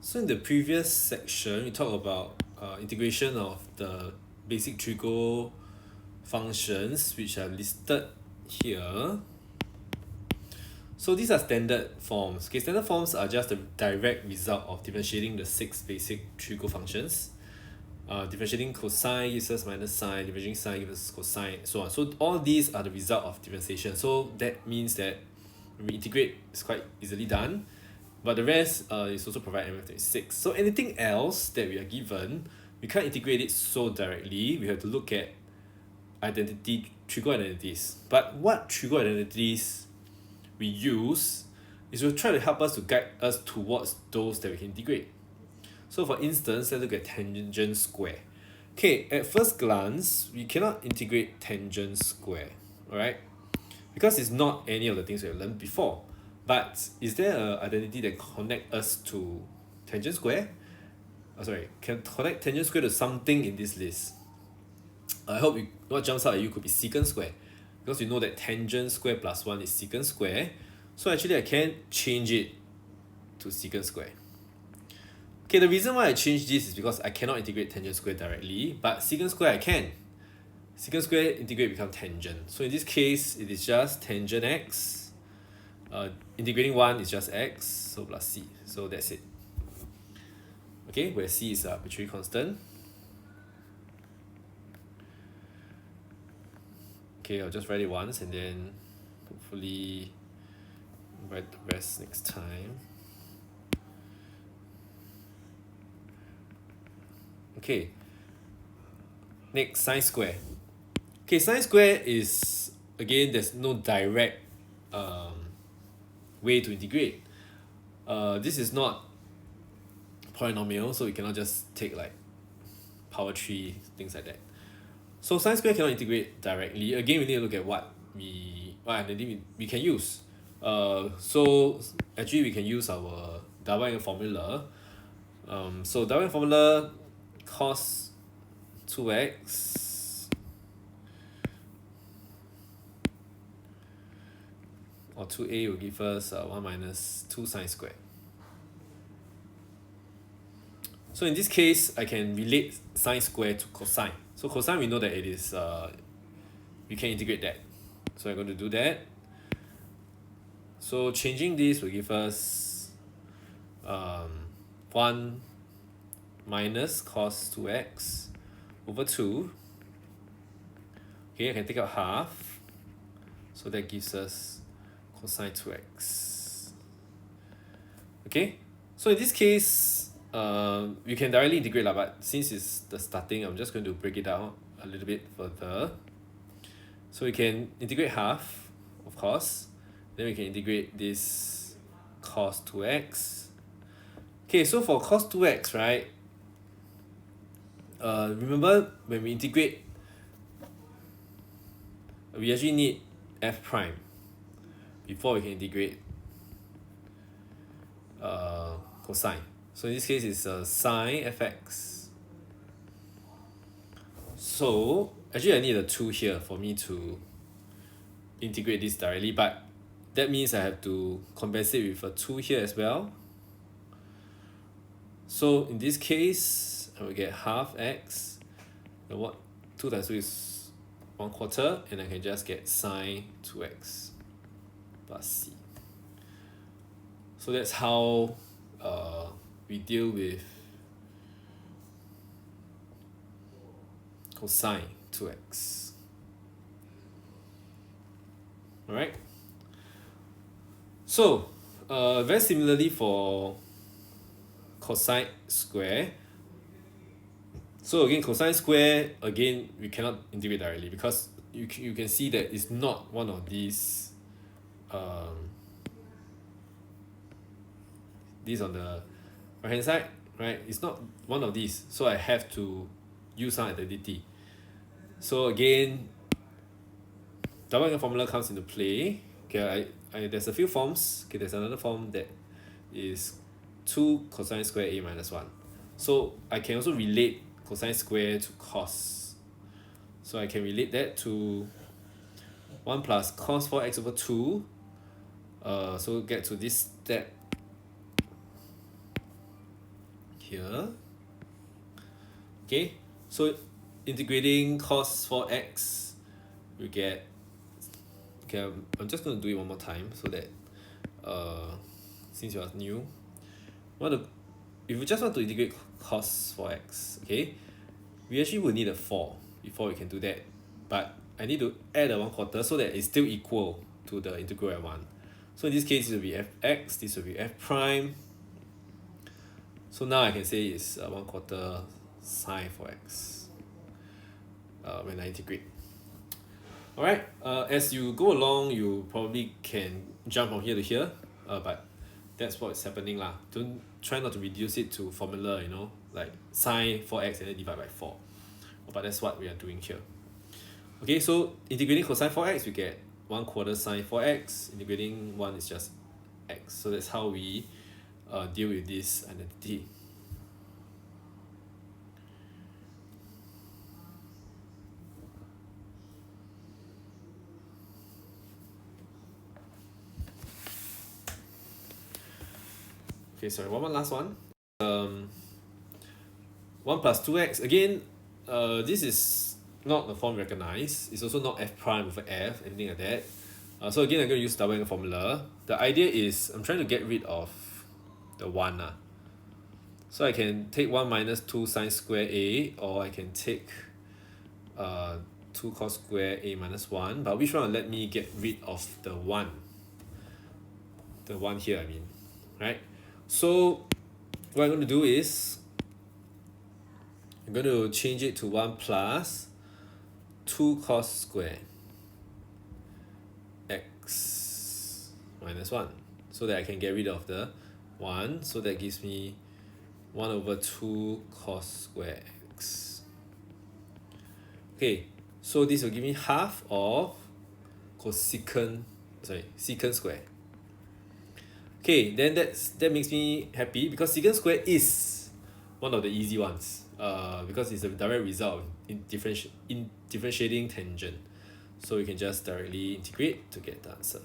So in the previous section, we talked about integration of the basic trigo functions, which are listed here. So these are standard forms. Okay, standard forms are just the direct result of differentiating the 6 basic trigo functions. Differentiating cosine gives us minus sine, differentiating sine gives us cosine, so on. So all these are the result of differentiation. So that means that when we integrate, it's quite easily done. But the rest is also provided in M36. So anything else that we are given, we can't integrate it so directly. We have to look at trigo identities. But what trigo identities we use is will try to help us to guide us towards those that we can integrate. So for instance, let's look at tangent square. Okay, at first glance, we cannot integrate tangent square, alright? Because it's not any of the things we have learned before. But is there an identity that connect us to tangent square? Can connect tangent square to something in this list. I hope what jumps out at you could be secant square. Because you know that tangent square plus 1 is secant square. So actually I can change it to secant square. Okay, the reason why I change this is because I cannot integrate tangent square directly, but secant square I can. Secant square integrate become tangent. So in this case, it is just tangent x. Integrating 1 is just x, so plus c. So that's it. Okay, where c is a arbitrary constant. Okay, I'll just write it once and then hopefully write the rest next time. Okay, next, sine square. Okay, sine square is, again, there's no direct way to integrate. This is not polynomial, so we cannot just take like power 3, things like that. So sine square cannot integrate directly. Again, we need to look at what identity we can use. So actually we can use our double angle formula. So double angle formula cos 2x or 2a will give us 1 minus 2 sine square. So in this case, I can relate sine square to cosine. So cosine, we know that it is, we can integrate that. So I'm going to do that. So changing this will give us 1 minus cos 2x over 2. Okay, I can take out half. So that gives us cosine 2x. Okay, so in this case, you can directly integrate, but since it's the starting, I'm just going to break it down a little bit further. So we can integrate half, of course. Then we can integrate this cos 2x. Okay, so for cos 2x, right? Remember when we integrate, we actually need f prime before we can integrate cosine. So in this case, it's sine fx. So actually, I need a 2 here for me to integrate this directly, but that means I have to compensate with a 2 here as well. So in this case, I will get half x. And what 2 times 2 is 1/4, and I can just get sine 2x plus c. So that's how we deal with cosine 2x. Alright. So very similarly for cosine square. So again, cosine square, again, we cannot integrate directly because you can see that it's not one of these on the right hand side, right? It's not one of these, so I have to use some identity. So again, double angle formula comes into play. Okay, there's a few forms. Okay, there's another form that is 2 cosine square a minus 1. So I can also relate cosine square to cos. So I can relate that to 1 plus cos 4x over 2. So get to this step. here. Okay, so integrating cos 4x, we get, okay, I'm just going to do it one more time so that since you are new, if you just want to integrate cos 4x, okay, we actually will need a 4 before we can do that, but I need to add a 1/4 so that it's still equal to the integral I want. So in this case, it will be fx, this will be f prime. So now I can say it's 1/4 sine 4x when I integrate. Alright, as you go along, you probably can jump from here to here, but that's what's happening lah. Don't try not to reduce it to formula, like sine 4x and then divide by 4. But that's what we are doing here. Okay, so integrating cosine 4x, we get 1/4 sine 4x. Integrating 1 is just x. So that's how we deal with this identity. Okay, sorry, one more last one. 1 plus 2x. Again, this is not the form recognized. It's also not f prime with an f, anything like that. So again, I'm going to use double angle formula. The idea is I'm trying to get rid of the 1. So I can take 1 minus 2 sine square a, or I can take 2 cos square a minus 1. But which one will let me get rid of the 1? The 1 here, I mean. Right? So what I'm going to do is I'm going to change it to 1 plus 2 cos square x minus 1, so that I can get rid of the 1. So that gives me 1/2 cos square x. Okay, so this will give me half of secant square. Okay, then that makes me happy because secant square is one of the easy ones, because it's a direct result in differentiating tangent. So you can just directly integrate to get the answer.